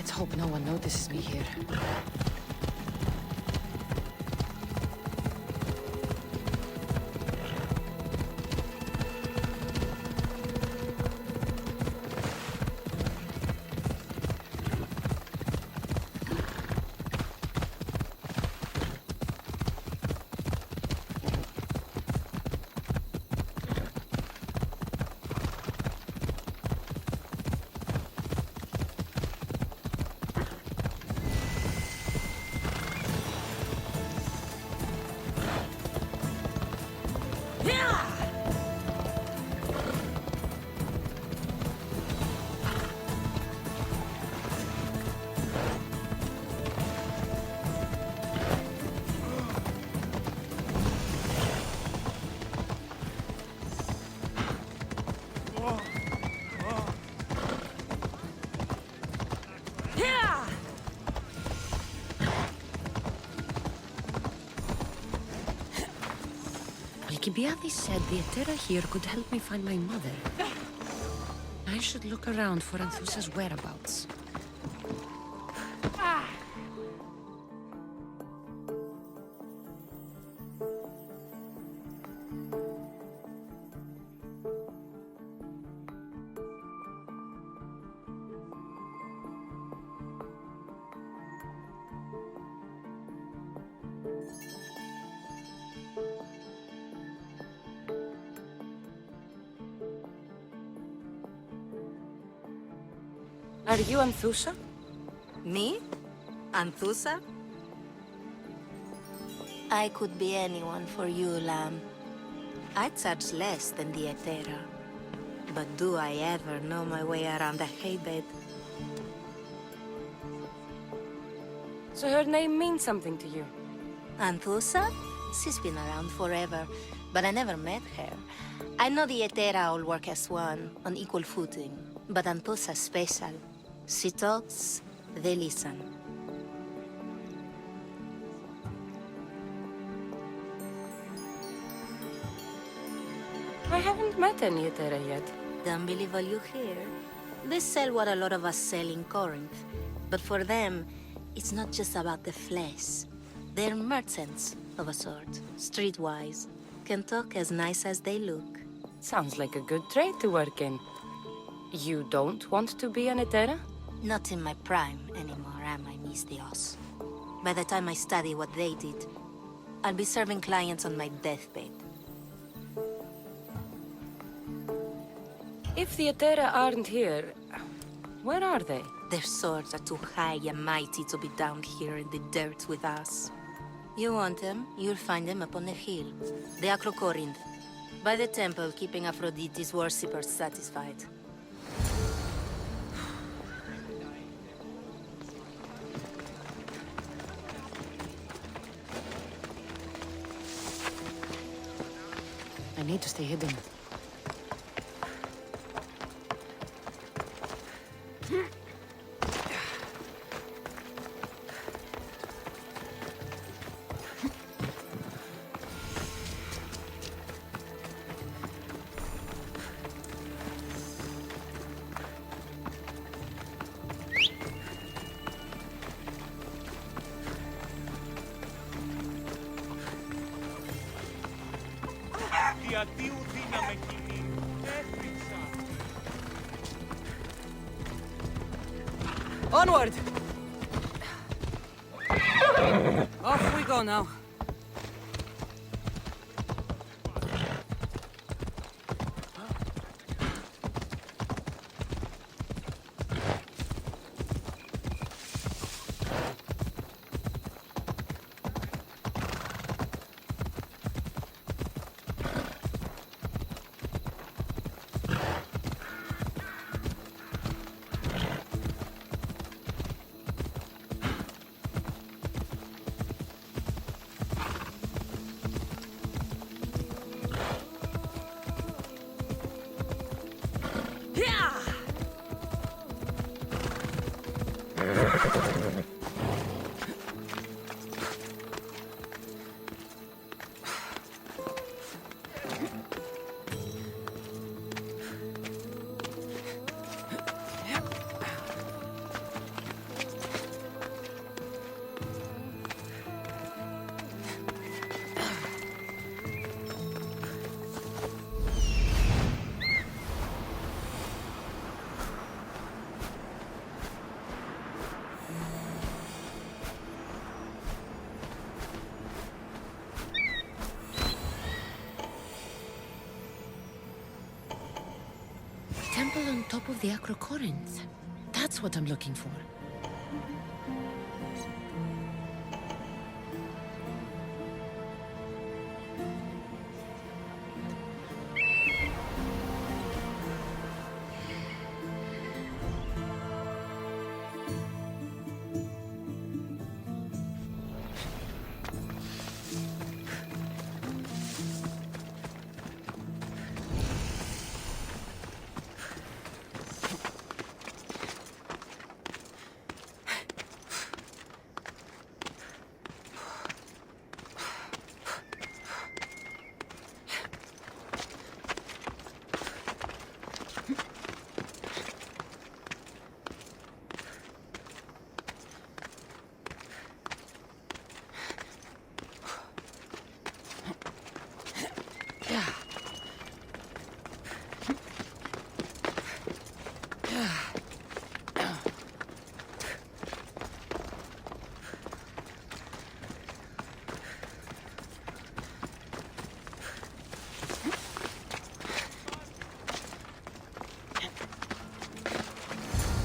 Let's hope no one notices me here. Alcibiades said the Etera here could help me find my mother. I should look around for Anthusa's whereabouts. Are you Anthusa? Me? Anthusa? I could be anyone for you, Lamb. I charge less than the Etera. But do I ever know my way around a haybed? So her name means something to you? Anthusa? She's been around forever, but I never met her. I know the Etera all work as one, on equal footing. But Anthusa's special. She talks, they listen. I haven't met any Etera yet. Don't believe all you hear. They sell what a lot of us sell in Corinth. But for them, it's not just about the flesh. They're merchants of a sort, streetwise. Can talk as nice as they look. Sounds like a good trade to work in. You don't want to be an Etera? Not in my prime anymore, am I, Miss Dios? By the time I study what they did, I'll be serving clients on my deathbed. If the Etera aren't here, where are they? Their swords are too high and mighty to be down here in the dirt with us. You want them, you'll find them up on the hill. The Acro Corinth. By the temple, keeping Aphrodite's worshippers satisfied. I need to stay hidden. Onward! Off we go now. on top of the Acrocorinth. That's what I'm looking for.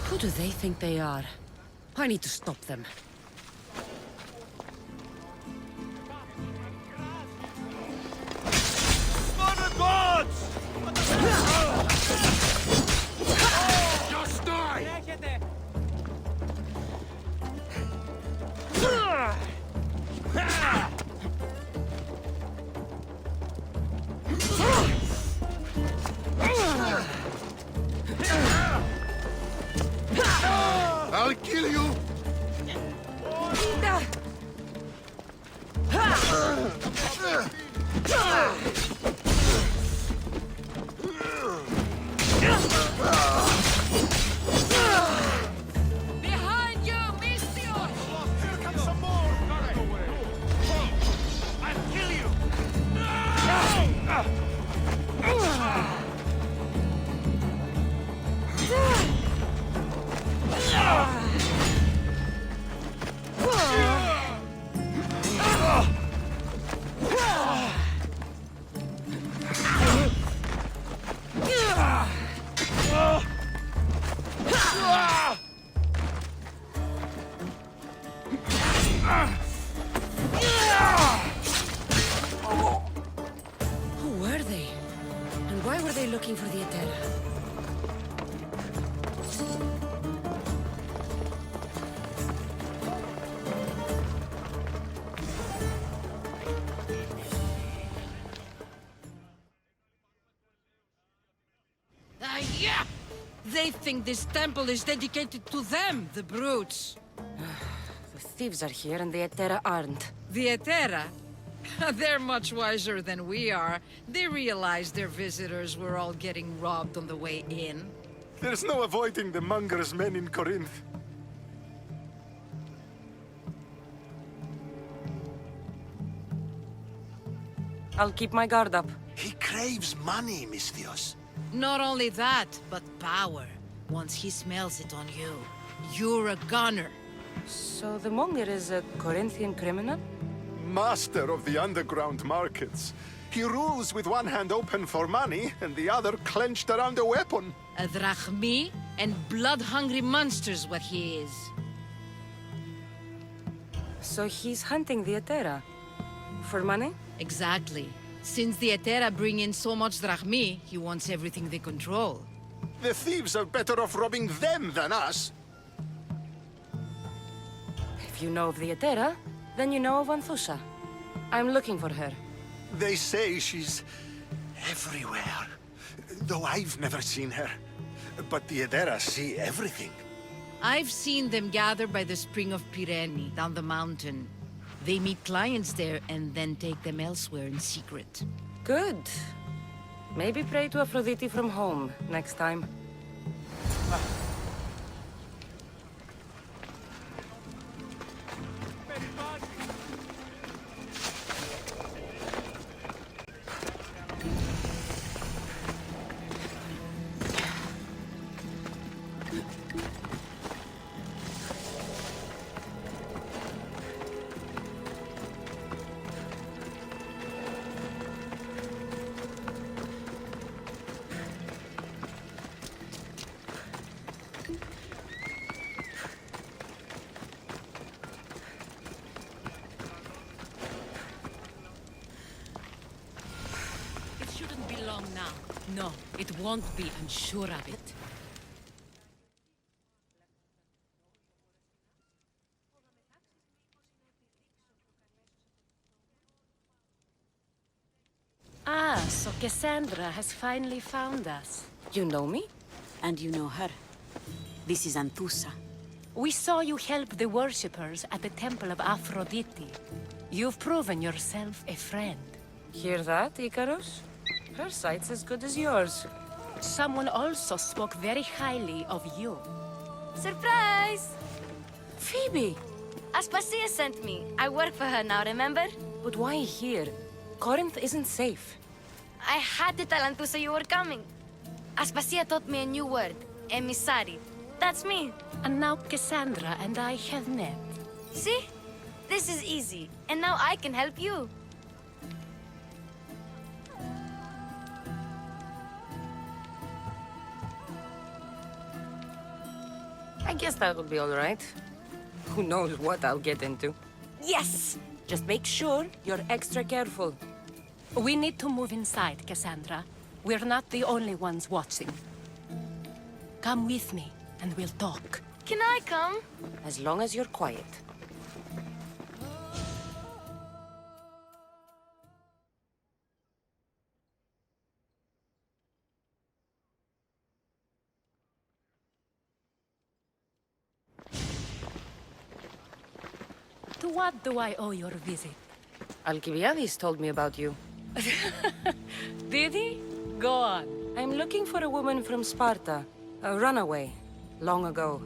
Who do they think they are? I need to stop them. Mother gods! Just die! I'll kill you! Behind you, Mistios! Here comes some more! I'll kill you! Who were they? And why were they looking for the Etera? Yeah! They think this temple is dedicated to them, the brutes. The thieves are here and the Etera aren't. The Etera? They're much wiser than we are. They realized their visitors were all getting robbed on the way in. There's no avoiding the monger's men in Corinth. I'll keep my guard up. He craves money, Misthios. Not only that, but power. Once he smells it on you, you're a gunner. So the monger is a Corinthian criminal? Master of the underground markets. He rules with one hand open for money and the other clenched around a weapon. A drachmi and blood-hungry monster's what he is. So he's hunting the Etera? For money? Exactly. Since the Etera bring in so much drachmi, he wants everything they control. The thieves are better off robbing them than us. If you know of the Etera, then you know of Anthusha. I'm looking for her. They say she's everywhere. Though I've never seen her. But the Edera see everything. I've seen them gather by the spring of Pireni, down the mountain. They meet clients there and then take them elsewhere in secret. Good. Maybe pray to Aphrodite from home next time. No, it won't be, I'm sure of it. Ah, so Cassandra has finally found us. You know me? And you know her. This is Anthusa. We saw you help the worshippers at the Temple of Aphrodite. You've proven yourself a friend. Hear that, Icarus? Her sight's as good as yours. Someone also spoke very highly of you. Surprise! Phoebe! Aspasia sent me. I work for her now, remember? But why here? Corinth isn't safe. I had to tell Anthusa you were coming. Aspasia taught me a new word. Emissary. That's me. And now Cassandra and I have met. See? This is easy. And now I can help you. I guess that'll be all right. Who knows what I'll get into. Yes! Just make sure you're extra careful. We need to move inside, Cassandra. We're not the only ones watching. Come with me, and we'll talk. Can I come? As long as you're quiet. To what do I owe your visit? Alcibiades told me about you. Did he? Go on. I'm looking for a woman from Sparta. A runaway. Long ago.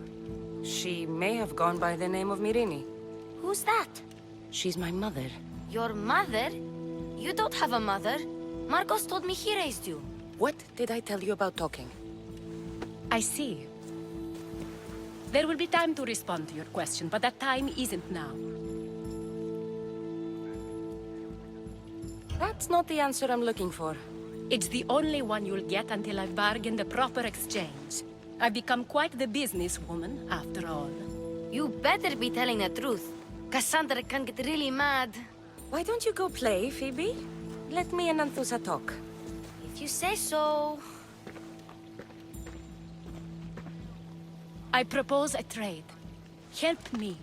She may have gone by the name of Myrine. Who's that? She's my mother. Your mother? You don't have a mother. Marcos told me he raised you. What did I tell you about talking? I see. There will be time to respond to your question, but that time isn't now. That's not the answer I'm looking for. It's the only one you'll get until I've bargained a proper exchange. I've become quite the businesswoman, after all. You better be telling the truth. Cassandra can get really mad. Why don't you go play, Phoebe? Let me and Anthusa talk. If you say so. I propose a trade. Help me.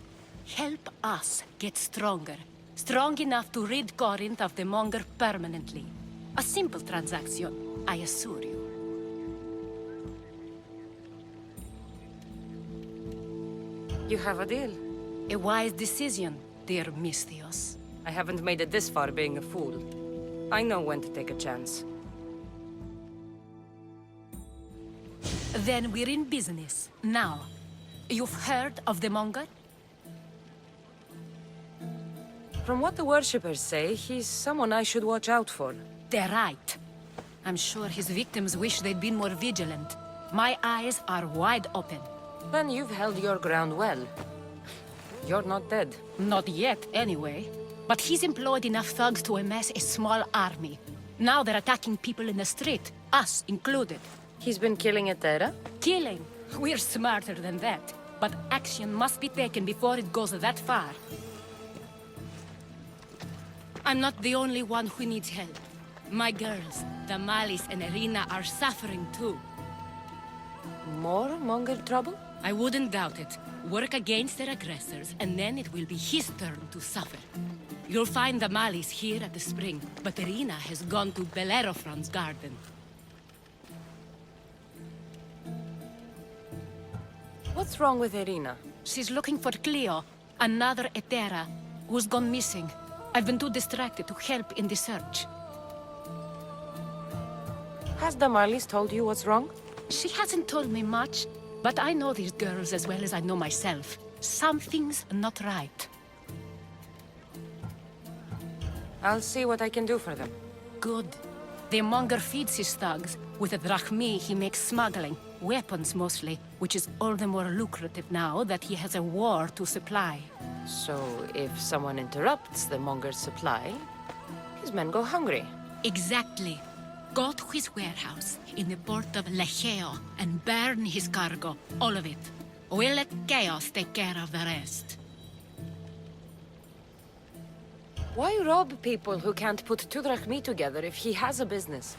Help us get stronger. Strong enough to rid Corinth of the Monger permanently. A simple transaction, I assure you. You have a deal. A wise decision, dear Misthios. I haven't made it this far being a fool. I know when to take a chance. Then we're in business. Now, you've heard of the Monger? From what the worshippers say, he's someone I should watch out for. They're right. I'm sure his victims wish they'd been more vigilant. My eyes are wide open. Then you've held your ground well. You're not dead. Not yet, anyway. But he's employed enough thugs to amass a small army. Now they're attacking people in the street, us included. He's been killing Etera? Killing? We're smarter than that. But action must be taken before it goes that far. I'm not the only one who needs help. My girls, Damalis and Irina, are suffering too. More Monger trouble? I wouldn't doubt it. Work against their aggressors, and then it will be his turn to suffer. You'll find Damalis here at the spring, but Irina has gone to Bellerophon's garden. What's wrong with Irina? She's looking for Cleo, another Etera, who's gone missing. I've been too distracted to help in the search. Has Damalis told you what's wrong? She hasn't told me much, but I know these girls as well as I know myself. Something's not right. I'll see what I can do for them. Good. The Monger feeds his thugs. With the drachmi, he makes smuggling. Weapons, mostly, which is all the more lucrative now that he has a war to supply. So, if someone interrupts the Monger's supply, his men go hungry. Exactly. Go to his warehouse in the port of Lecheo and burn his cargo, all of it. We'll let chaos take care of the rest. Why rob people who can't put two drachmi together if he has a business?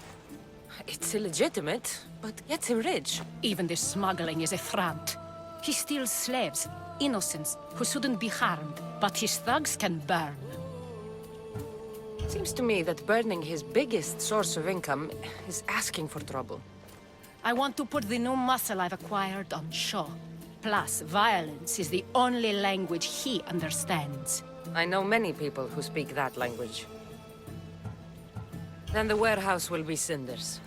It's illegitimate, but gets him rich. Even the smuggling is a front. He steals slaves, innocents, who shouldn't be harmed, but his thugs can burn. Seems to me that burning his biggest source of income is asking for trouble. I want to put the new muscle I've acquired on show. Plus, violence is the only language he understands. I know many people who speak that language. Then the warehouse will be cinders.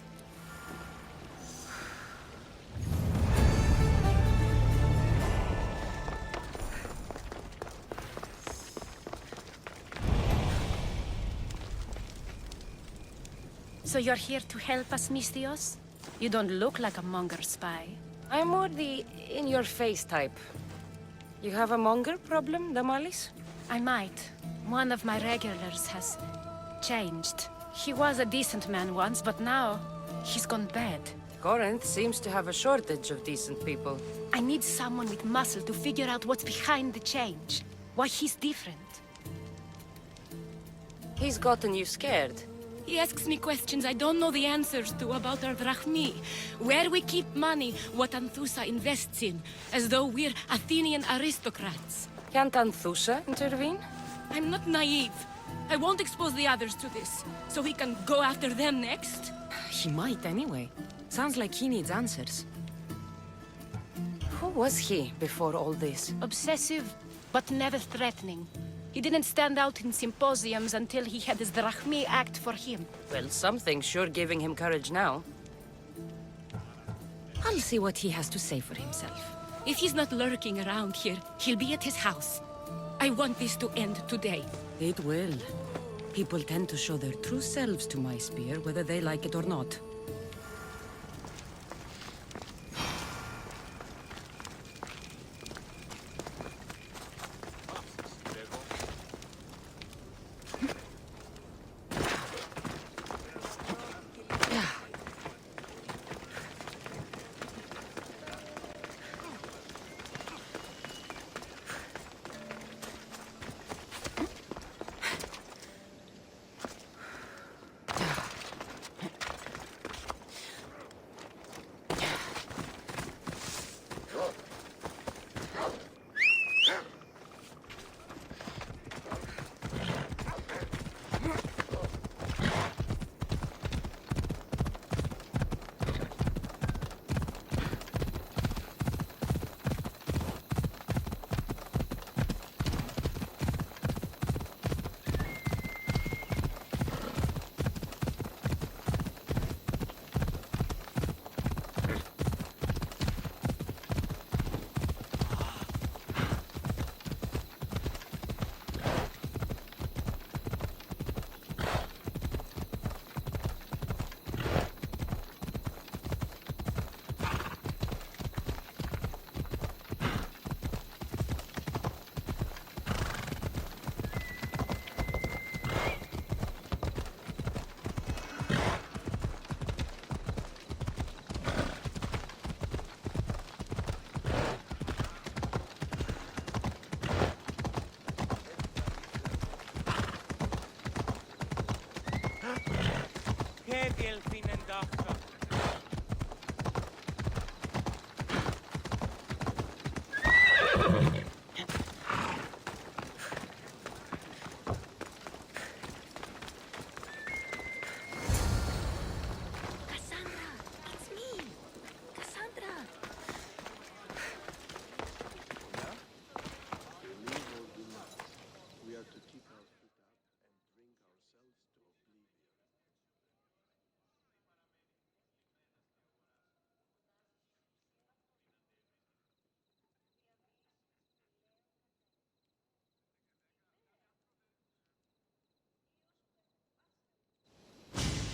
So you're here to help us, Mistios? You don't look like a monger spy. I'm more the in-your-face type. You have a monger problem, Damalis? I might. One of my regulars has changed. He was a decent man once, but now he's gone bad. Corinth seems to have a shortage of decent people. I need someone with muscle to figure out what's behind the change. Why he's different. He's gotten you scared. He asks me questions I don't know the answers to about our drachmi, where we keep money, what Anthusa invests in, as though we're Athenian aristocrats. Can't Anthusa intervene? I'm not naive. I won't expose the others to this, so we can go after them next. He might anyway. Sounds like he needs answers. Who was he before all this? Obsessive, but never threatening. He didn't stand out in symposiums until he had his drachmi act for him. Well, something's sure giving him courage now. I'll see what he has to say for himself. If he's not lurking around here, he'll be at his house. I want this to end today. It will. People tend to show their true selves to my spear, whether they like it or not.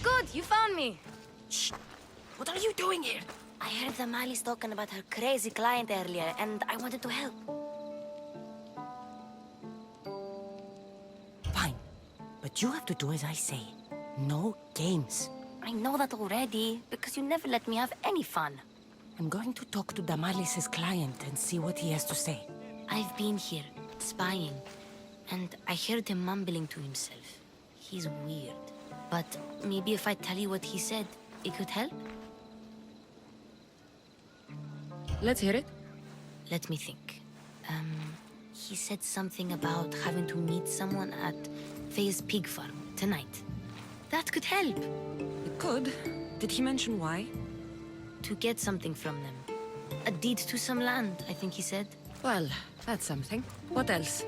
Good, you found me. Shh! What are you doing here? I heard Damalis talking about her crazy client earlier, and I wanted to help. Fine. But you have to do as I say. No games. I know that already, because you never let me have any fun. I'm going to talk to Damalis's client and see what he has to say. I've been here, spying, and I heard him mumbling to himself. He's weird. But maybe if I tell you what he said, it could help? Let's hear it. Let me think. He said something about having to meet someone at Faye's pig farm tonight. That could help. It could. Did he mention why? To get something from them. A deed to some land, I think he said. Well, that's something. What else?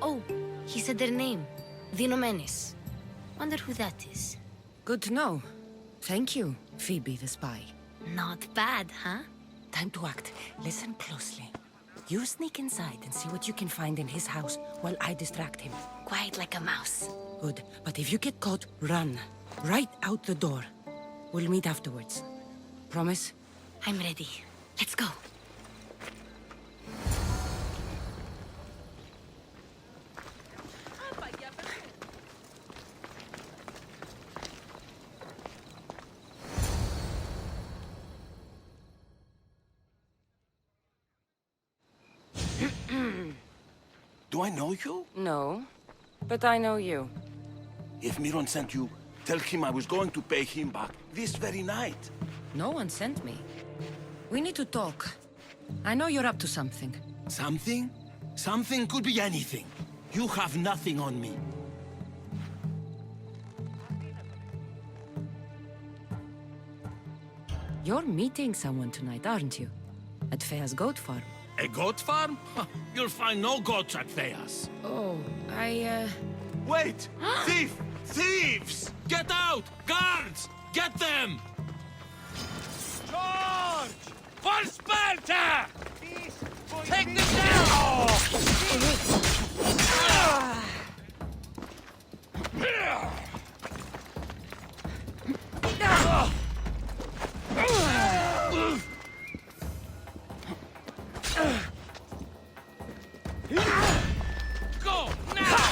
Oh, he said their name. The Nomenes. Wonder who that is. Good to know. Thank you, Phoebe the spy. Not bad, huh? Time to act. Listen closely. You sneak inside and see what you can find in his house while I distract him. Quiet like a mouse. Good. But if you get caught, run. Right out the door. We'll meet afterwards. Promise? I'm ready. Let's go. Do I know you? No. But I know you. If Miron sent you, tell him I was going to pay him back this very night. No one sent me. We need to talk. I know you're up to something. Something? Something could be anything. You have nothing on me. You're meeting someone tonight, aren't you? At Fea's goat farm. A goat farm? Huh, you'll find no goats at Thea's. Oh, Wait! Thief! Thieves! Get out! Guards! Get them! Charge! For Sparta! Take them down! Go now!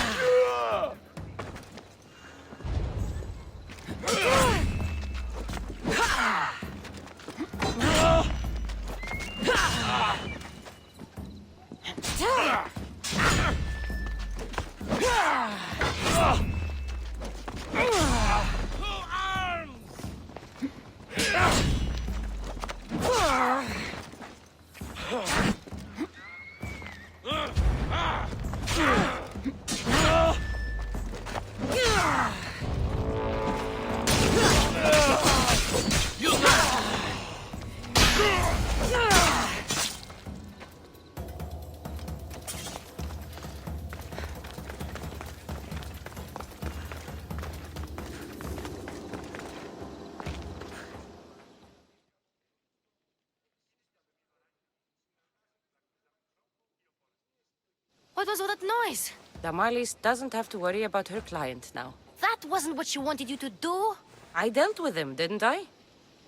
What was all that noise? Damalis doesn't have to worry about her client now. That wasn't what she wanted you to do. I dealt with him, didn't I?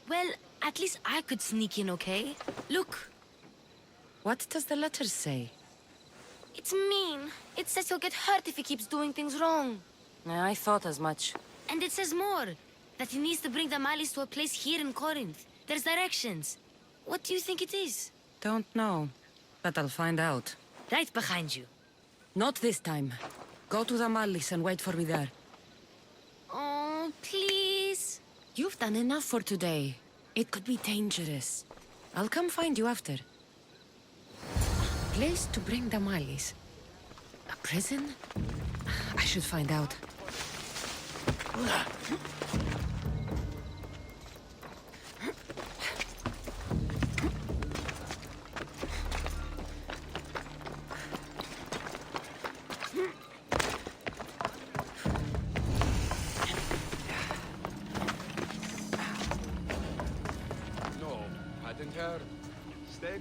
Well, at least I could sneak in, okay? Look, What does the letter say? it's mean. It says he'll get hurt if he keeps doing things wrong. I thought as much. And it says more. That he needs to bring the Malis to a place here in Corinth. There's directions. What do you think it is? Don't know. But I'll find out. Right behind you. Not this time. Go to the Mallis and wait for me there. Oh, please. You've done enough for today. It could be dangerous. I'll come find you after. Place to bring the Mallis. A prison? I should find out.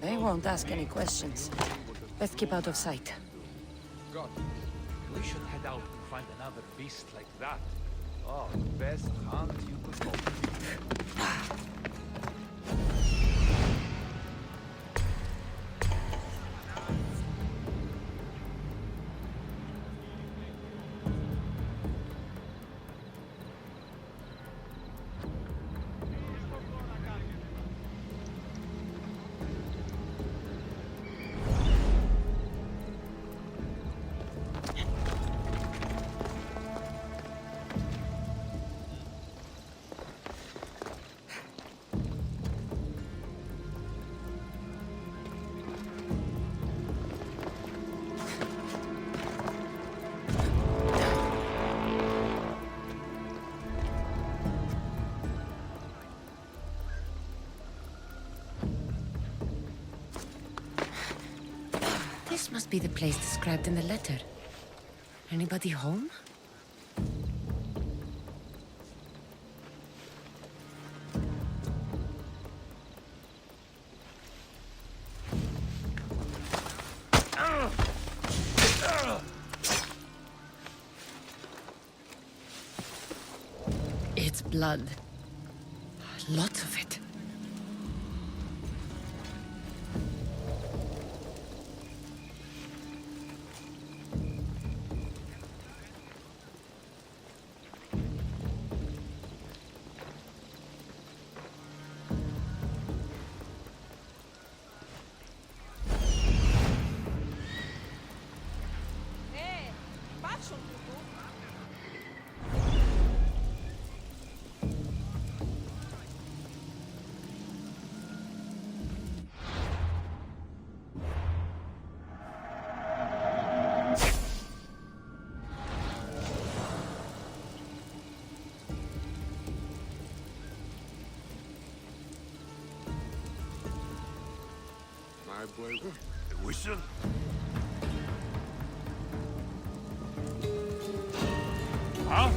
They won't ask any questions. Let's keep out of sight. God, we should head out and find another beast like that. Oh, best hunt you could go. be the place described in the letter. Anybody home? It's blood. Lots of it. The whistle? Huh?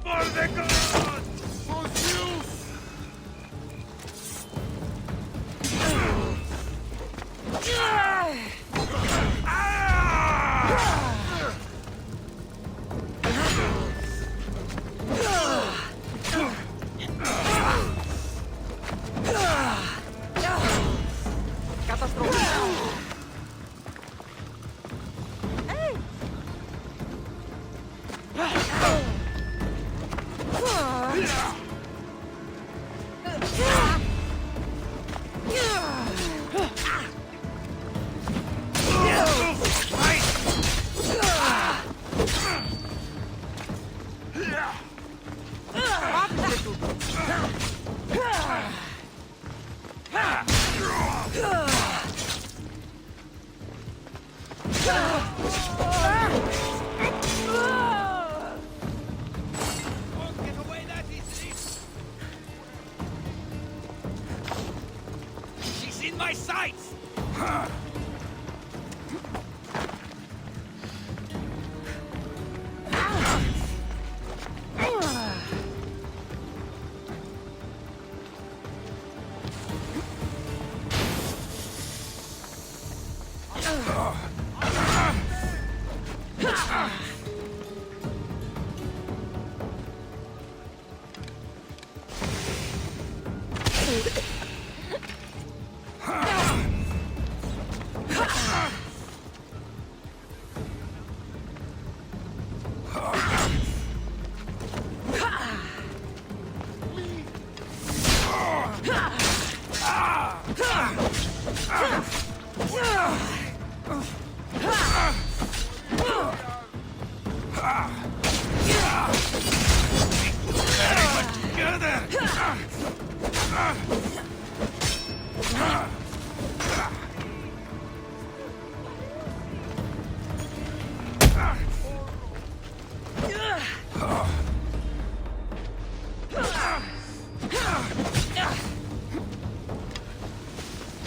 For the gods! For Zeus! She's in my sights!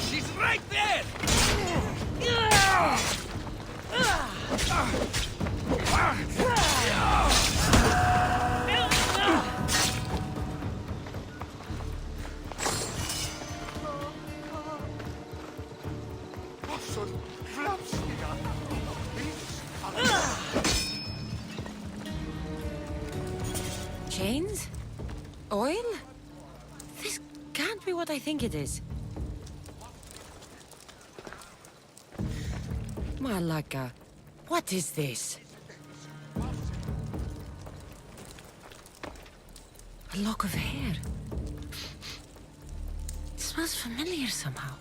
She's right there! Chains? Oil? This can't be what I think it is. Malaka, what is this? A lock of hair. It smells familiar somehow.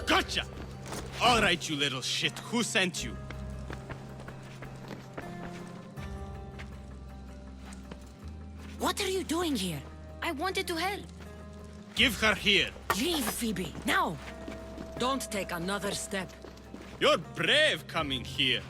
Gotcha! All right, you little shit. Who sent you? What are you doing here? I wanted to help. Give her here. Leave, Phoebe, now! Don't take another step. You're brave coming here.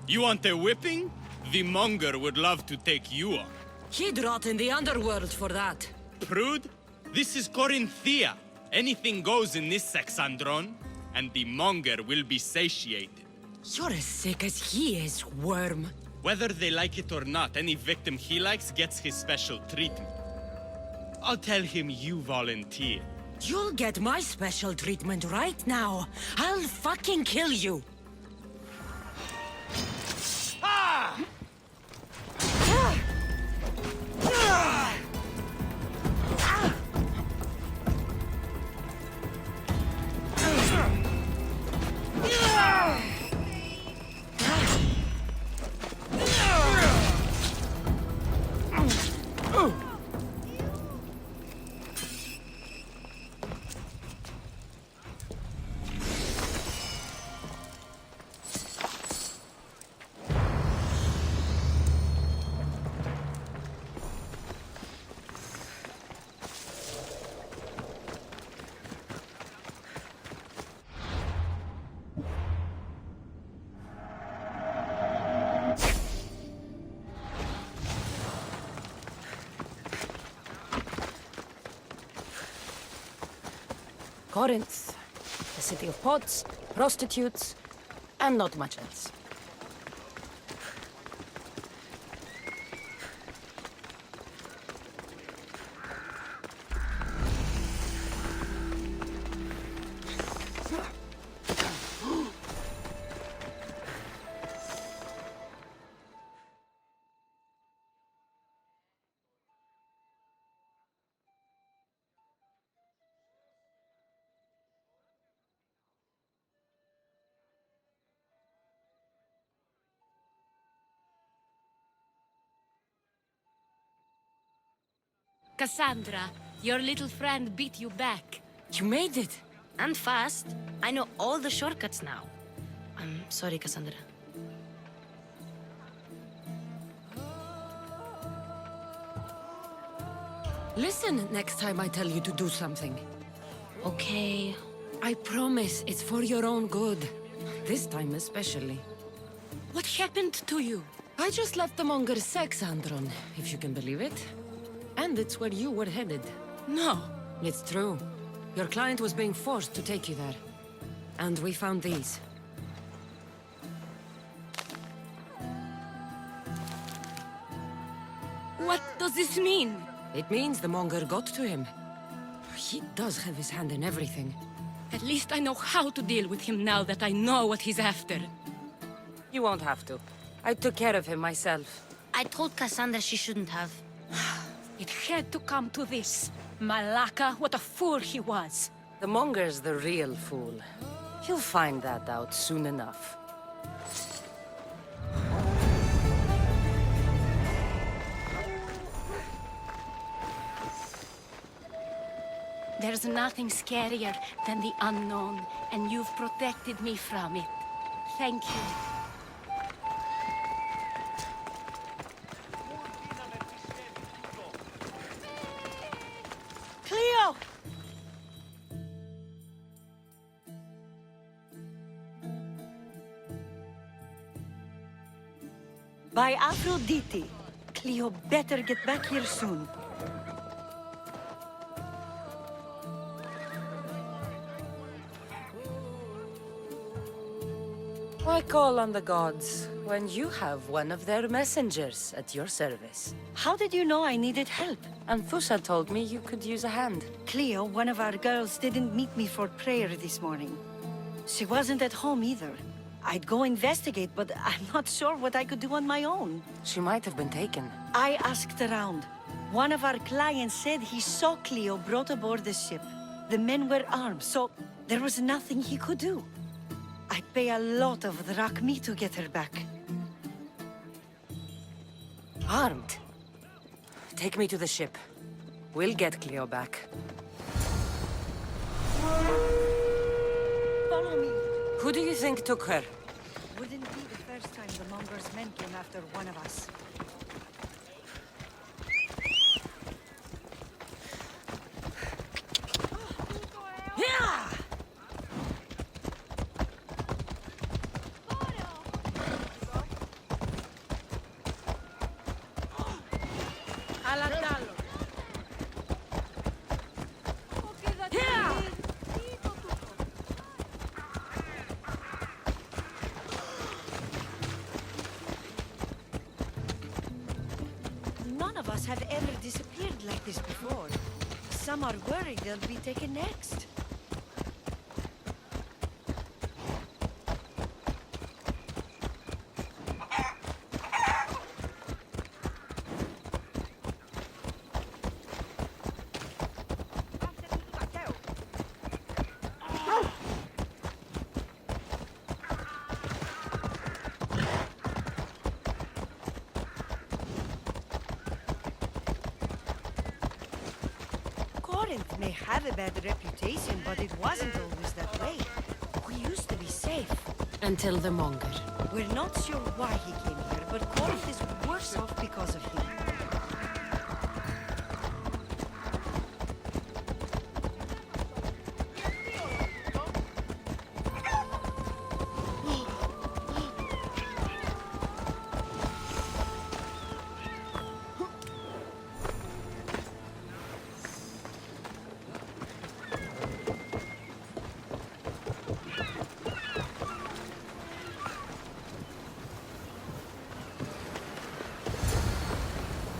You want a whipping? The monger would love to take you on. He'd rot in the underworld for that. Prude, this is Corinthia. Anything goes in this Sexandron, and the monger will be satiated. You're as sick as he is, worm. Whether they like it or not, any victim he likes gets his special treatment. I'll tell him you volunteer. You'll get my special treatment right now. I'll fucking kill you. Corinth, the city of pots, prostitutes, and not much else. Cassandra, your little friend beat you back. You made it. And fast. I know all the shortcuts now. I'm sorry, Cassandra. Listen next time I tell you to do something. Okay. I promise it's for your own good. This time especially. What happened to you? I just left the monger's Sexandron, if you can believe it. And it's where you were headed. No. It's true. Your client was being forced to take you there. And we found these. What does this mean? It means the monger got to him. He does have his hand in everything. At least I know how to deal with him now that I know what he's after. You won't have to. I took care of him myself. I told Cassandra she shouldn't have. It had to come to this. Malaka, what a fool he was. The monger's the real fool. He'll find that out soon enough. There's nothing scarier than the unknown, and you've protected me from it. Thank you. Cleo! By Aphrodite, Cleo better get back here soon. Why call on the gods when you have one of their messengers at your service? How did you know I needed help? Anthusa told me you could use a hand. Cleo, one of our girls, didn't meet me for prayer this morning. She wasn't at home either. I'd go investigate, but I'm not sure what I could do on my own. She might have been taken. I asked around. One of our clients said he saw Cleo brought aboard the ship. The men were armed, so there was nothing he could do. I'd pay a lot of drachmi to get her back. Armed? Take me to the ship. We'll get Cleo back. Follow me. Who do you think took her? Wouldn't be the first time the Monger's men came after one of us. like this before. Some are worried they'll be taken next. Corinth may have a bad reputation, but it wasn't always that way. We used to be safe. Until the Monger. We're not sure why he came here, but Corinth is worse off because of him.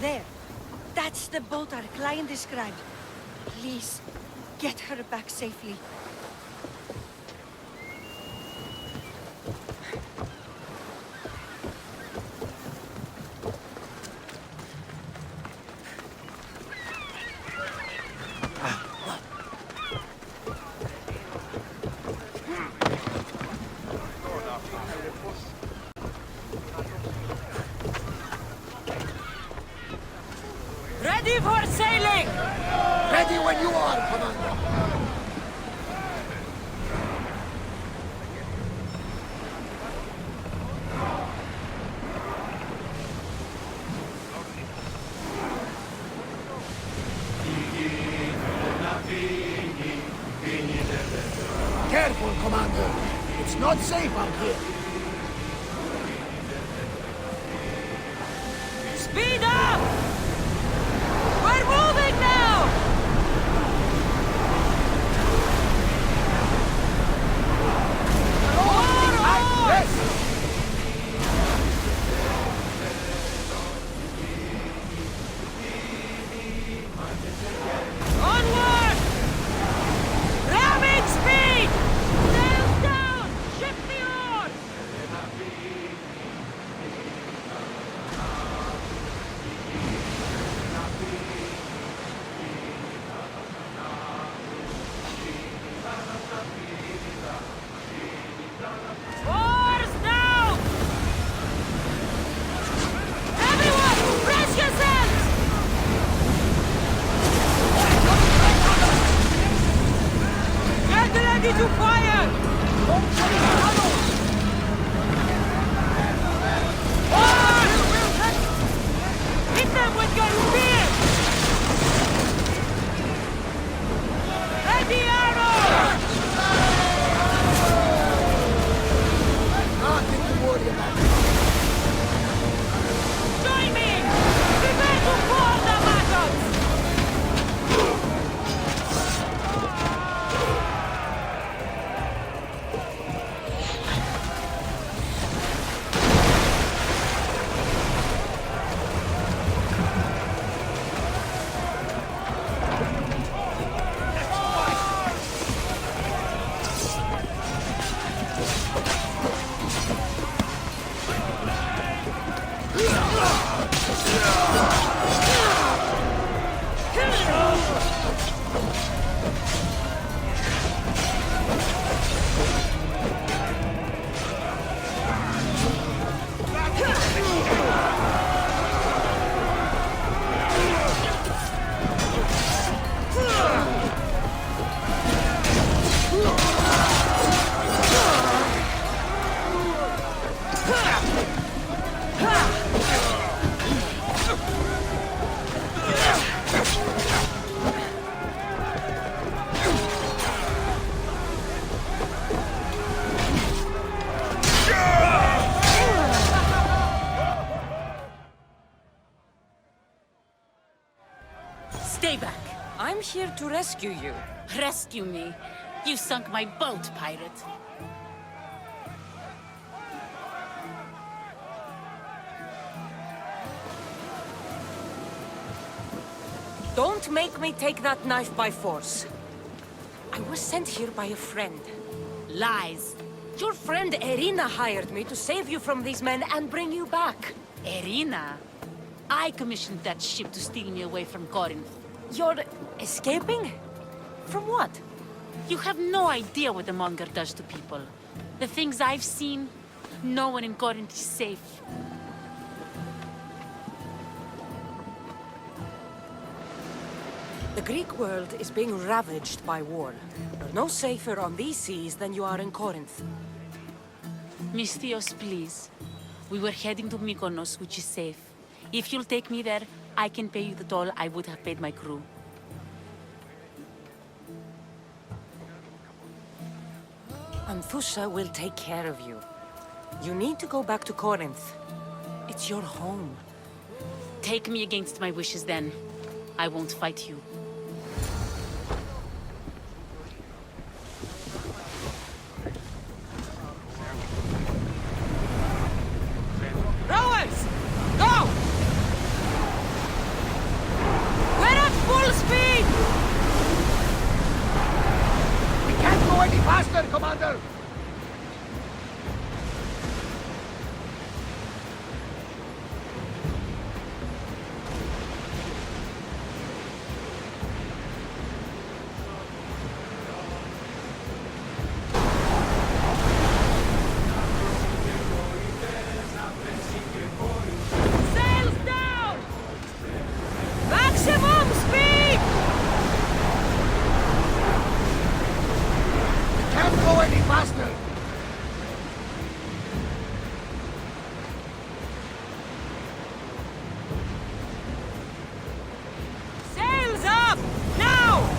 There. That's the boat our client described. Please, get her back safely. Ready for sailing! Ready when you are, Commander. Careful, Commander. It's not safe out here. Speed up! We're moving now! Onward! Ramming speed! Sails down! Ship the oars! Oars down! Everyone, brace yourselves! Get ready to fire! Oars! Hit them with your spear! Ready arrows! Nothing to worry about. Join me! Prepare to board the wagons! Stay back. I'm here to rescue you. Rescue me. You sunk my boat, pirate. Don't make me take that knife by force. I was sent here by a friend. Lies. Your friend Irina hired me to save you from these men and bring you back. Irina? I commissioned that ship to steal me away from Corinth. You're escaping? From what? You have no idea what the Monger does to people. The things I've seen, no one in Corinth is safe. The Greek world is being ravaged by war. You're no safer on these seas than you are in Corinth. Misthios, please. We were heading to Mykonos, which is safe. If you'll take me there, I can pay you the toll I would have paid my crew. Anthusa will take care of you. You need to go back to Corinth. It's your home. Take me against my wishes then. I won't fight you. Rowers! Go! We're at full speed! We can't go any faster, Commander! Sails down! Maximum speed! Can't go any faster! Sails up! Now!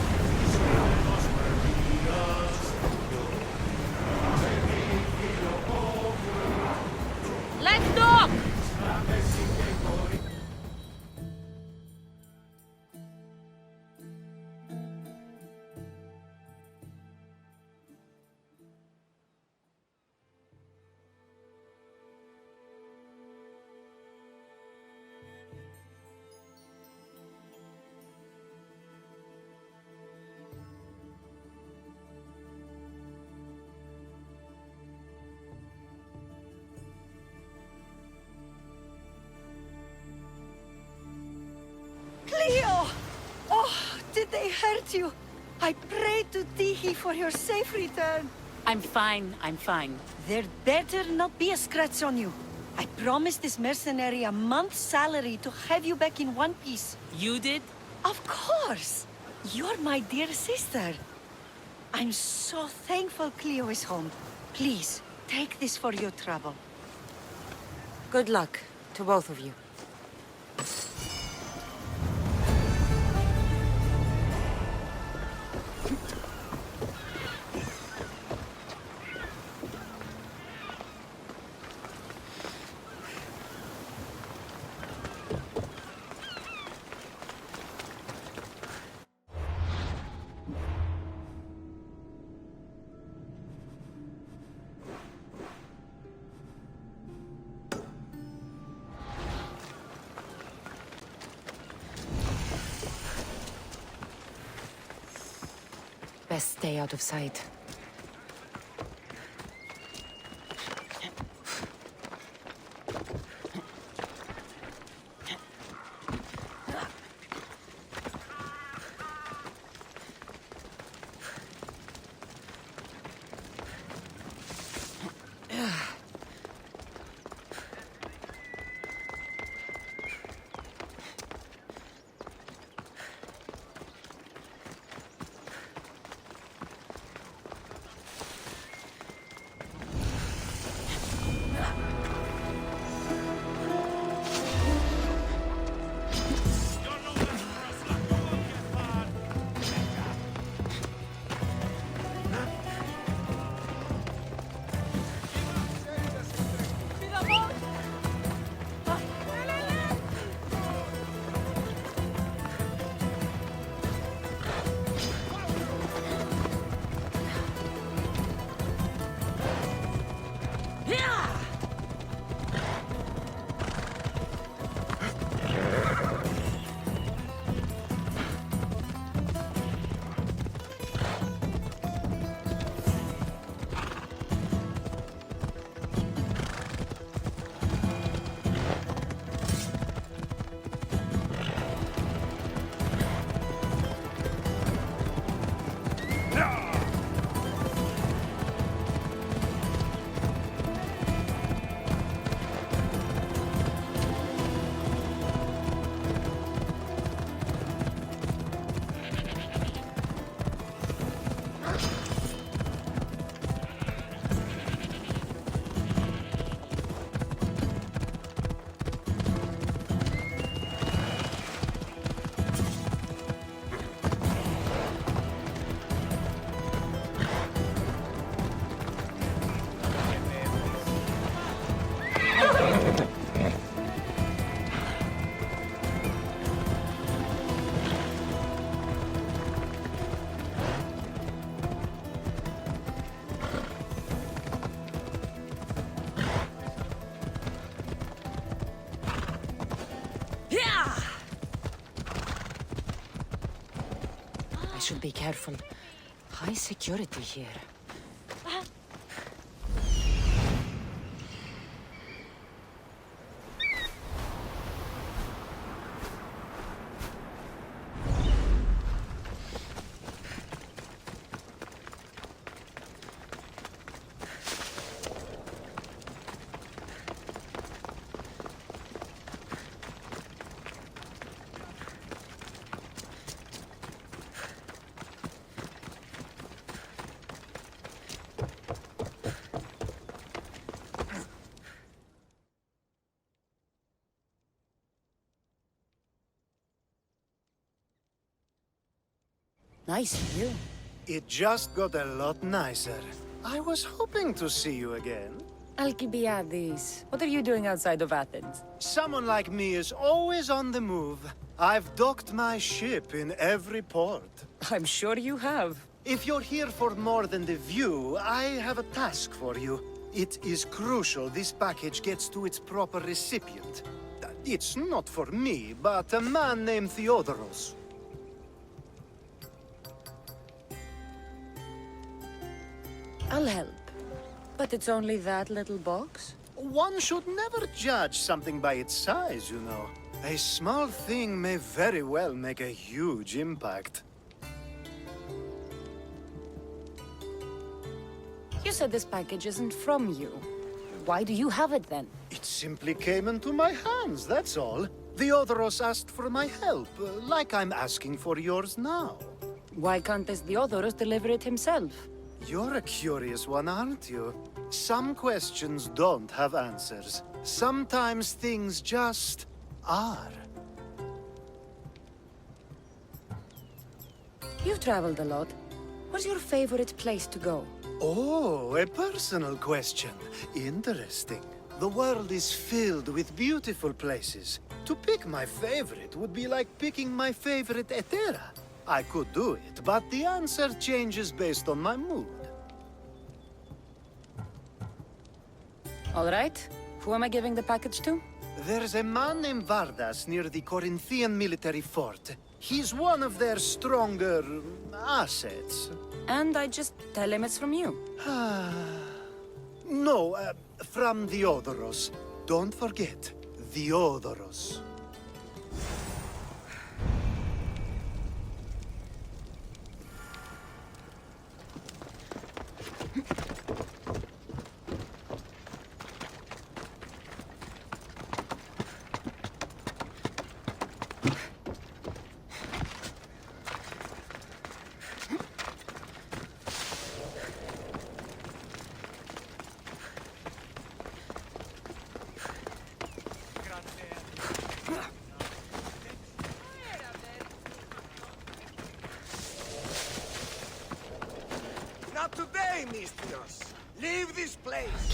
Let's dock! Cleo! Oh, did they hurt you? I prayed to Tihi for your safe return. I'm fine, I'm fine. There better not be a scratch on you. I promised this mercenary a month's salary to have you back in one piece. You did? Of course! You're my dear sister. I'm so thankful Cleo is home. Please, take this for your trouble. Good luck to both of you. Best stay out of sight. I should be careful. High security here. Nice view. It just got a lot nicer. I was hoping to see you again. Alcibiades, what are you doing outside of Athens? Someone like me is always on the move. I've docked my ship in every port. I'm sure you have. If you're here for more than the view, I have a task for you. It is crucial this package gets to its proper recipient. It's not for me, but a man named Theodoros. I'll help. But it's only that little box? One should never judge something by its size, you know. A small thing may very well make a huge impact. You said this package isn't from you. Why do you have it then? It simply came into my hands, that's all. Theodoros asked for my help, like I'm asking for yours now. Why can't this Theodoros deliver it himself? You're a curious one, aren't you? Some questions don't have answers. Sometimes things just are. You've traveled a lot. What's your favorite place to go? Oh, a personal question. Interesting. The world is filled with beautiful places. To pick my favorite would be like picking my favorite Etera. I could do it, but the answer changes based on my mood. All right. Who am I giving the package to? There's a man named Vardas near the Corinthian military fort. He's one of their stronger assets. And I just tell him it's from you. No, from Theodoros. Don't forget, Theodoros. Not today, Mistios. Leave this place.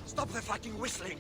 Stop the fucking whistling!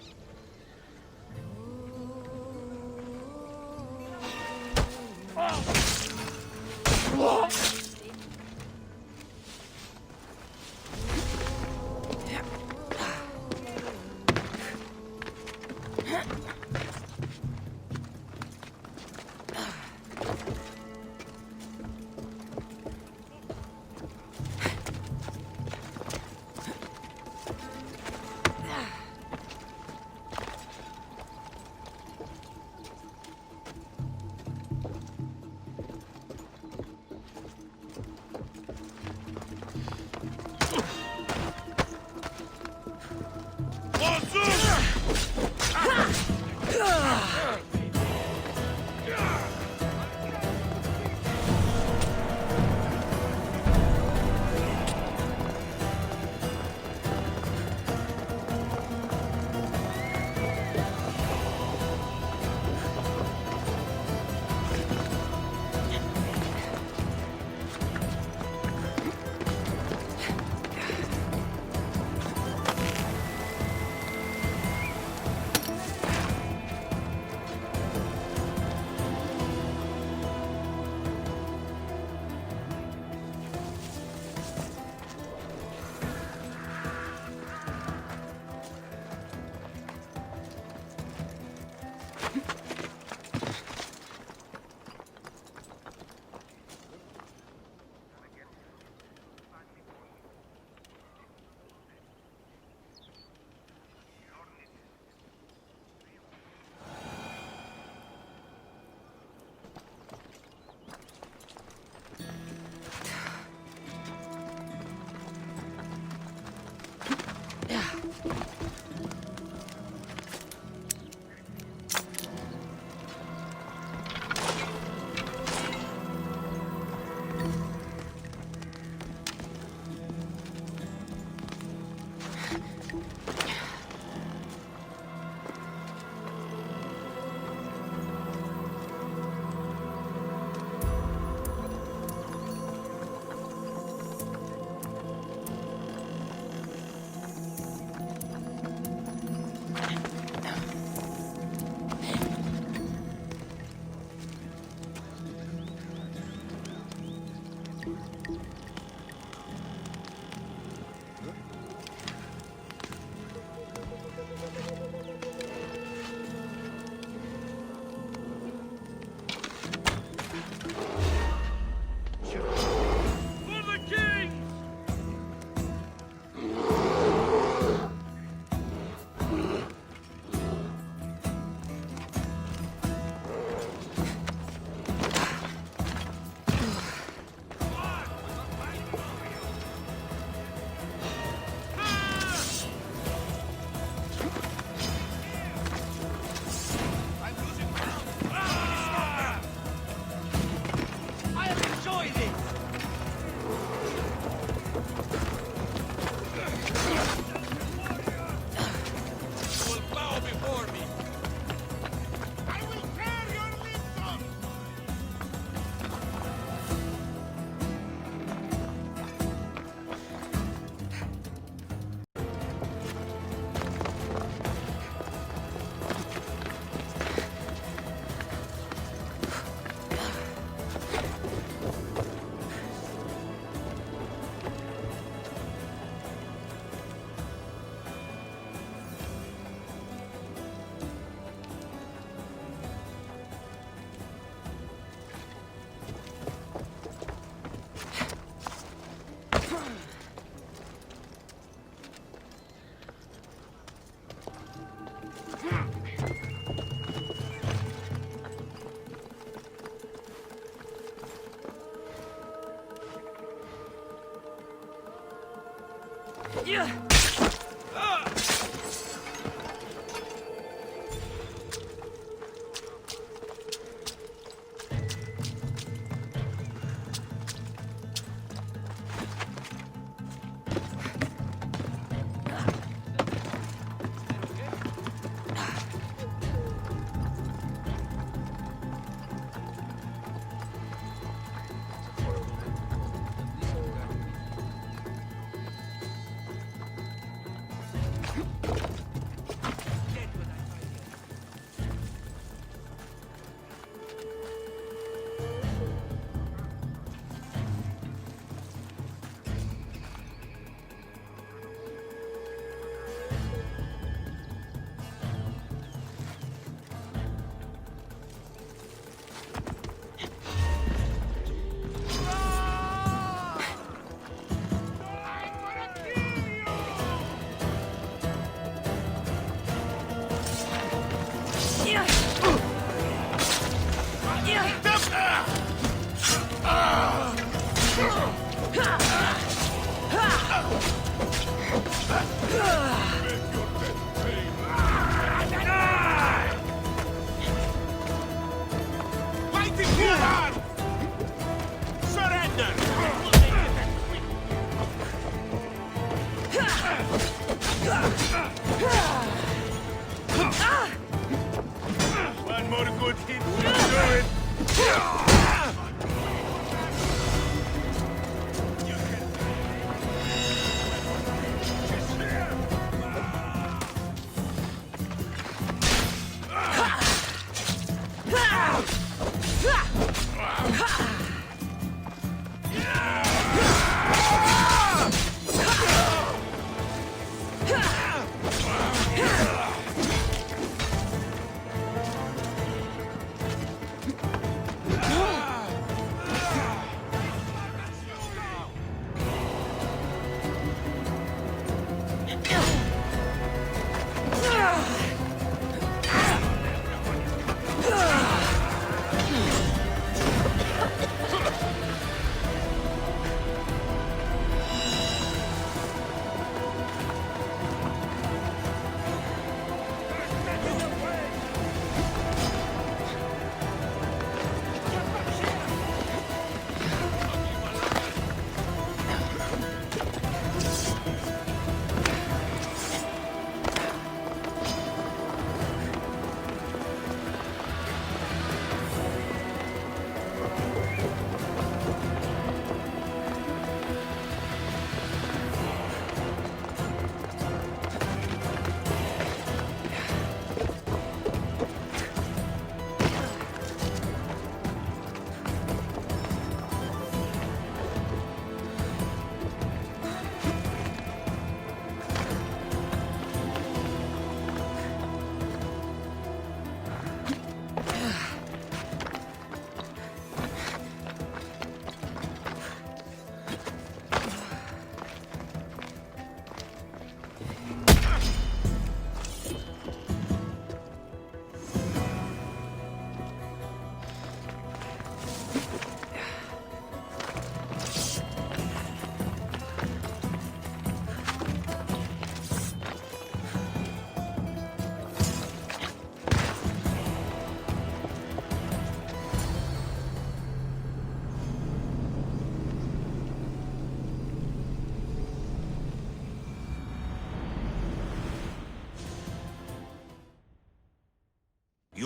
One more good hit will do it.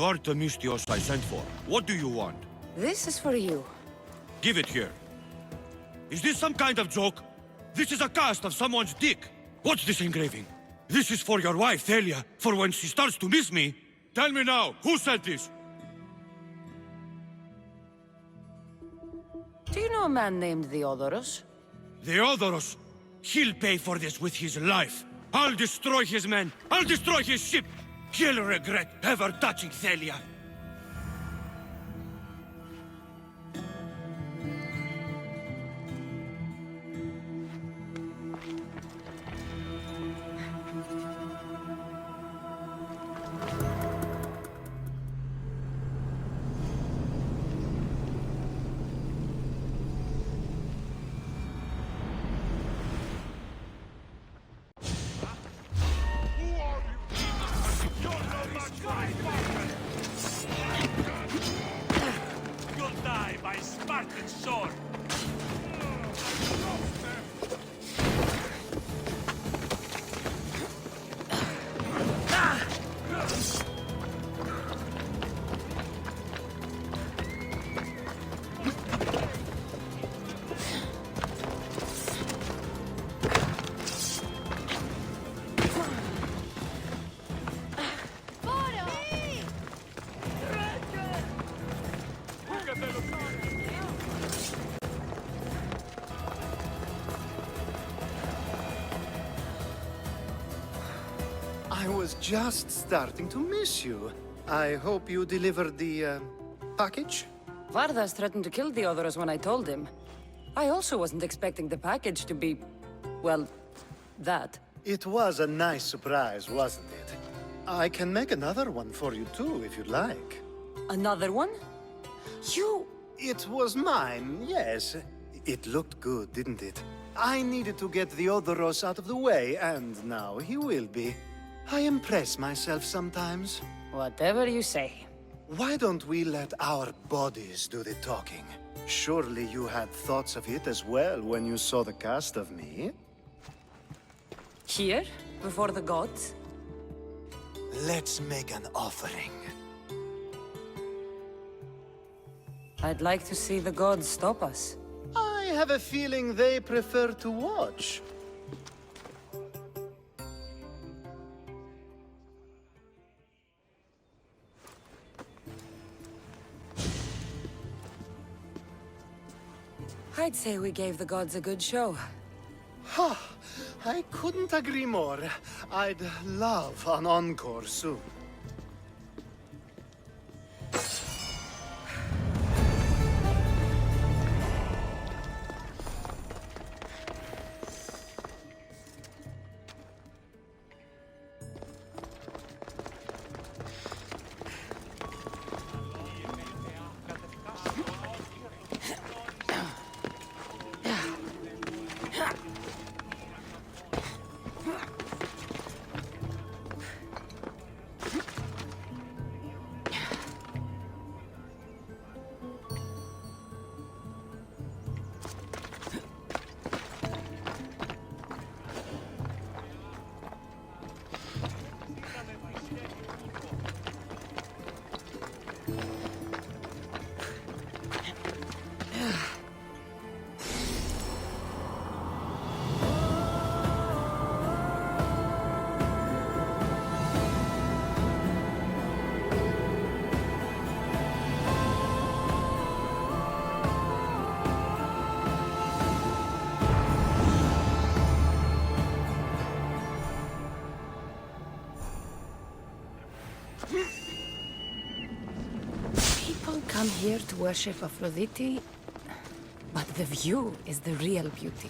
You are the Mystios I sent for. What do you want? This is for you. Give it here. Is this some kind of joke? This is a cast of someone's dick. What's this engraving? This is for your wife, Thalia, for when she starts to miss me. Tell me now, who sent this? Do you know a man named Theodoros? Theodoros? He'll pay for this with his life. I'll destroy his men. I'll destroy his ship. He'll regret ever touching Thalia. You'll die by Spartan sword! I was just starting to miss you. I hope you delivered the, package? Vardas threatened to kill Theodoros when I told him. I also wasn't expecting the package to be... well, that. It was a nice surprise, wasn't it? I can make another one for you too, if you'd like. Another one? You... It was mine, yes. It looked good, didn't it? I needed to get Theodoros out of the way, and now he will be. I impress myself sometimes. Whatever you say. Why don't we let our bodies do the talking? Surely you had thoughts of it as well when you saw the cast of me? Here? Before the gods? Let's make an offering. I'd like to see the gods stop us. I have a feeling they prefer to watch. I'd say we gave the gods a good show. Ha! I couldn't agree more. I'd love an encore soon. People come here to worship Aphrodite, but the view is the real beauty.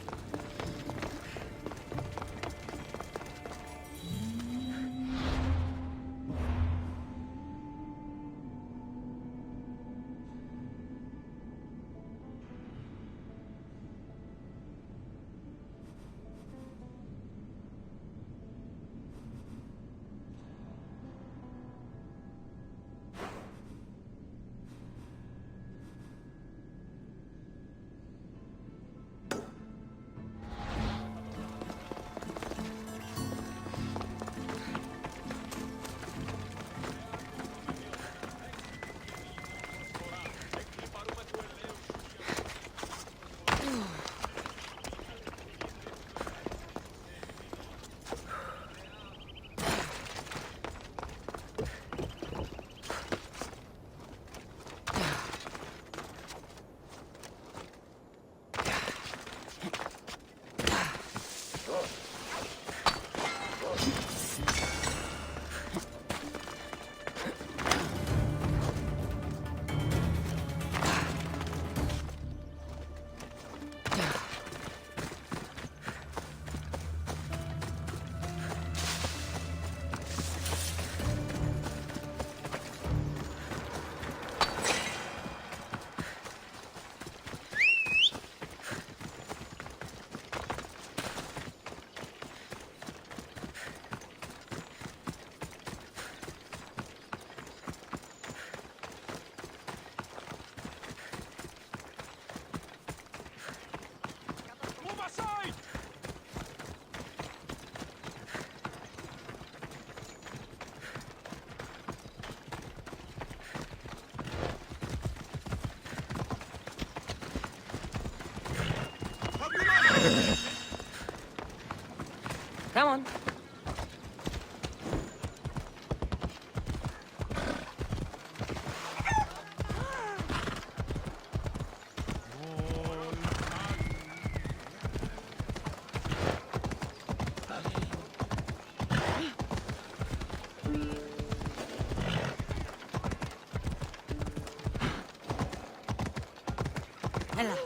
Έλα.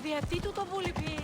Γιατί του το βούληπι.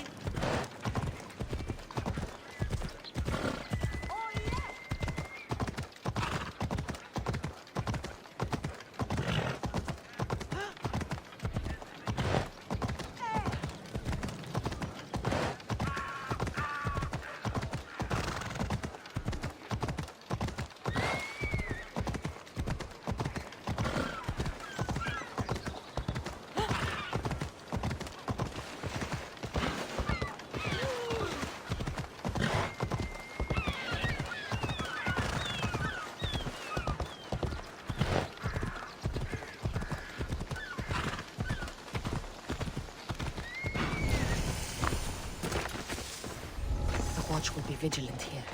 Watch will be vigilant here.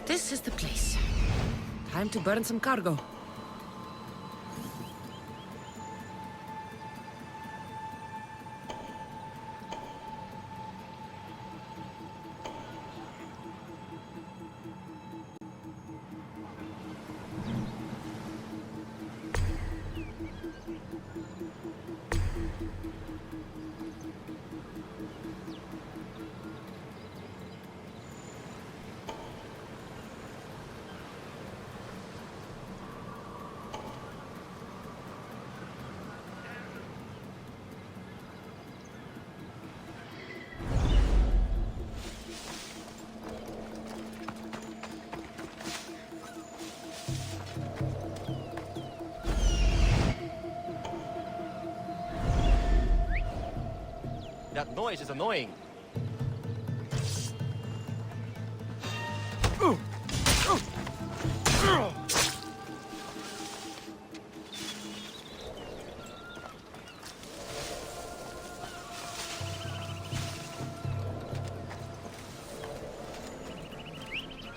This is the place. Time to burn some cargo. That noise is annoying.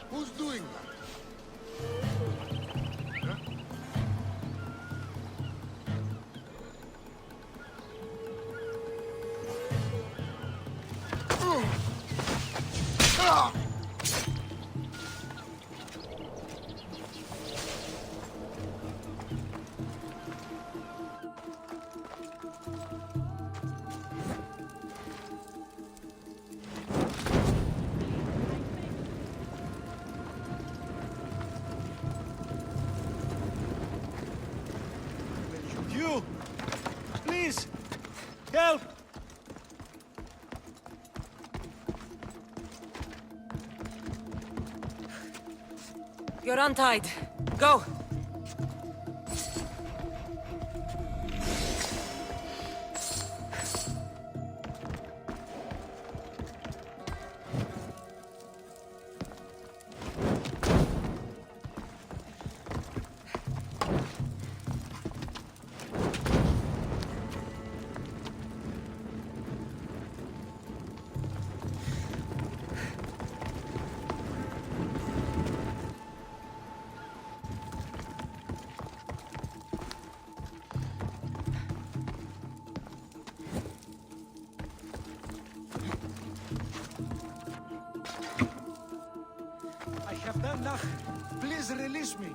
Who's doing that? You! Please! Help! You're untied. Go! I have done nothing. Please release me.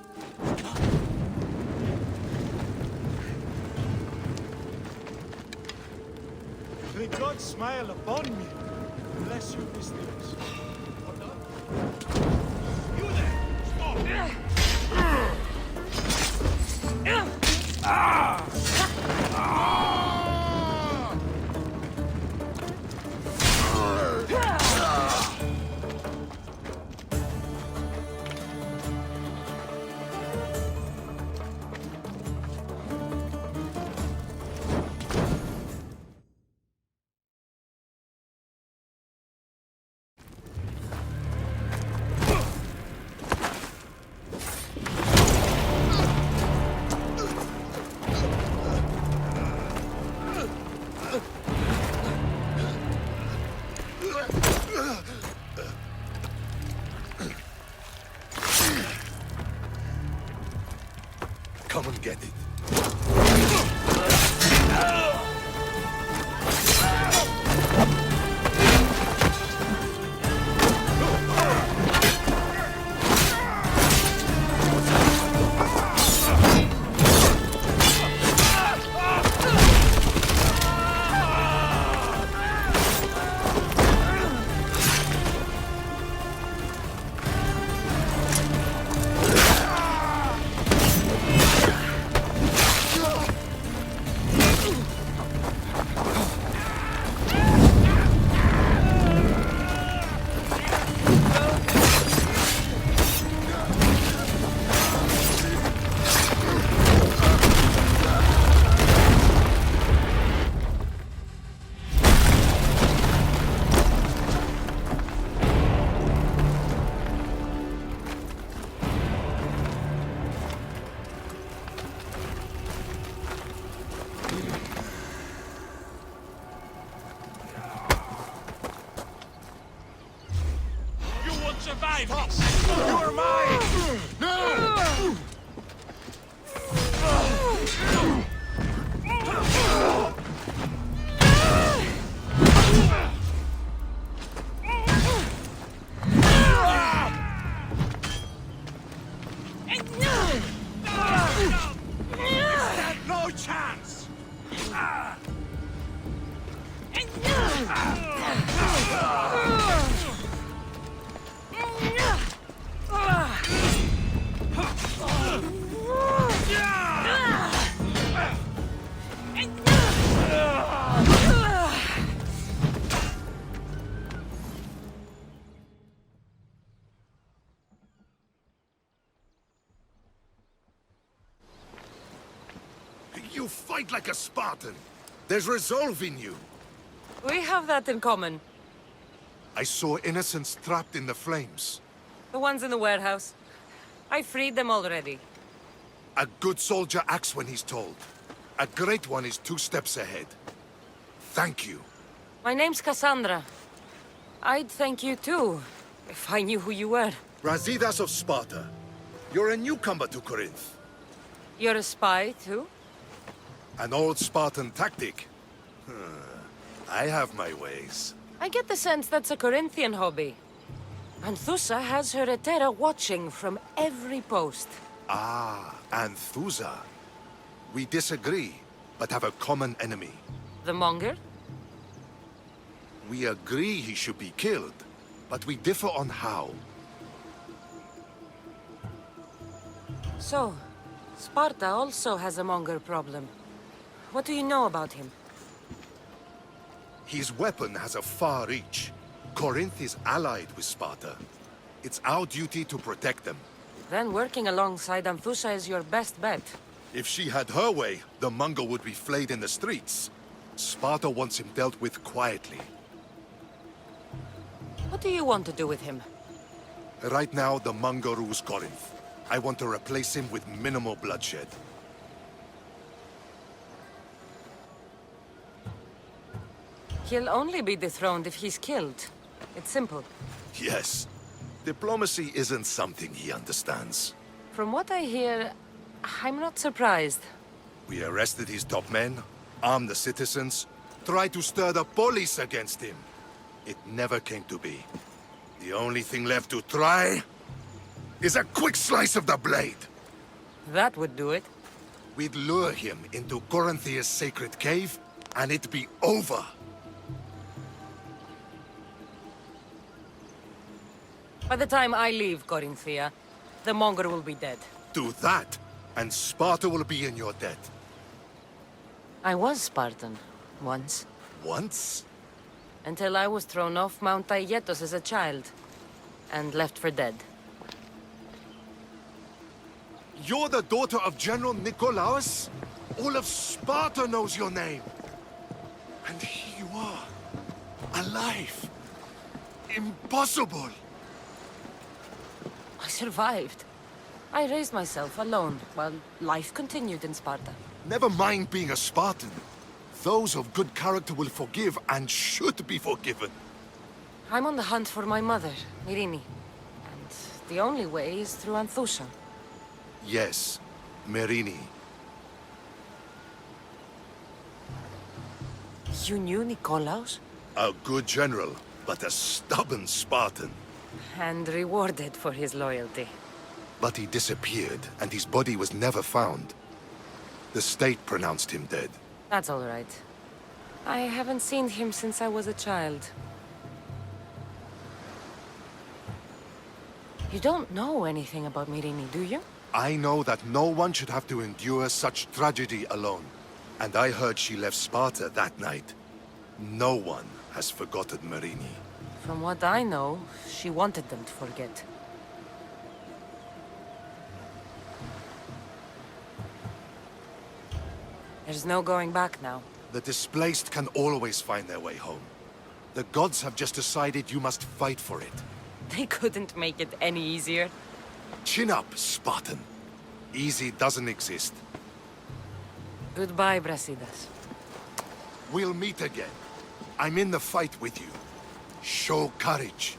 May God smile upon me. Bless you, visitors. You there! Stop! drive this! You are mine! No! Stand no chance! You fight like a Spartan. There's resolve in you. We have that in common. I saw innocents trapped in the flames. The ones in the warehouse. I freed them already. A good soldier acts when he's told. A great one is 2 steps ahead. Thank you. My name's Cassandra. I'd thank you too, if I knew who you were. Brasidas of Sparta. You're a newcomer to Corinth. You're a spy too? An old Spartan tactic. I have my ways. I get the sense that's a Corinthian hobby. Anthusa has her Etera watching from every post. Ah, Anthusa. We disagree, but have a common enemy. The Monger? We agree he should be killed, but we differ on how. So, Sparta also has a Monger problem. What do you know about him? His weapon has a far reach. Corinth is allied with Sparta. It's our duty to protect them. Then working alongside Anthusa is your best bet. If she had her way, the Mongol would be flayed in the streets. Sparta wants him dealt with quietly. What do you want to do with him? Right now, the Mongol rules Corinth. I want to replace him with minimal bloodshed. He'll only be dethroned if he's killed. It's simple. Yes. Diplomacy isn't something he understands. From what I hear, I'm not surprised. We arrested his top men, armed the citizens, tried to stir the police against him. It never came to be. The only thing left to try is a quick slice of the blade. That would do it. We'd lure him into Corinthia's sacred cave, and it'd be over. By the time I leave Corinthia, the Monger will be dead. Do that, and Sparta will be in your debt. I was Spartan, once. Once? Until I was thrown off Mount Aietos as a child, and left for dead. You're the daughter of General Nikolaos? All of Sparta knows your name. And here you are, alive. Impossible. I survived. I raised myself alone, while life continued in Sparta. Never mind being a Spartan. Those of good character will forgive and should be forgiven. I'm on the hunt for my mother, Myrini. And the only way is through Anthusa. Yes, Myrini. You knew Nikolaos? A good general, but a stubborn Spartan. And rewarded for his loyalty. But he disappeared, and his body was never found. The state pronounced him dead. That's all right. I haven't seen him since I was a child. You don't know anything about Myrini, do you? I know that no one should have to endure such tragedy alone. And I heard she left Sparta that night. No one has forgotten Myrini. From what I know, she wanted them to forget. There's no going back now. The displaced can always find their way home. The gods have just decided you must fight for it. They couldn't make it any easier. Chin up, Spartan. Easy doesn't exist. Goodbye, Brasidas. We'll meet again. I'm in the fight with you. Show courage.